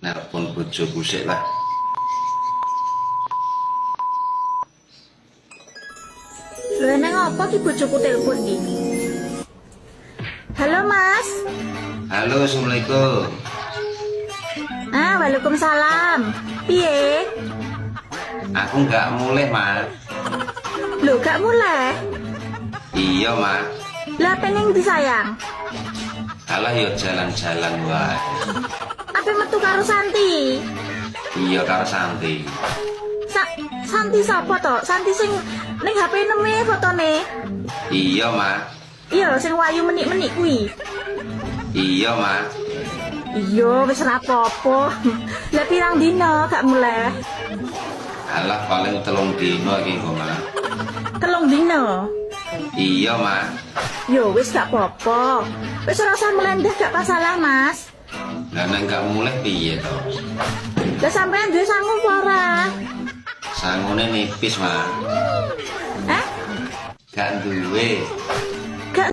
Nelpon bojoku sik lah. Lho neng apa ki bojoku telepon ki? Halo Mas. Halo, assalamualaikum. Waalaikumsalam. Piye? Aku nggak mulai, Mak. Lho gak mulai? Iya, Mak. Lah pengen disayang. Alah yo jalan-jalan wae. Apa metu karo Santi? Iya karo Santi. Santi sapa to? Santi sing ning HP neme fotone. Iya, Mak. Iya sing wayu menik-menik kuwi. Iya, Mak. Iya wis ora apa-apa. Lah pirang dina gak mulai? Alah paling 3 dino iki kok, Mak. 3 dina. Iya, Mak. Yo wis gak apa-apa. Wis ora usah melendeh gak masalah, Mas. Lah nek nggak mulai piye to? Lah sampean duwe sangu apa ora? Sangune nipis, Mak. Eh? Gak duwe.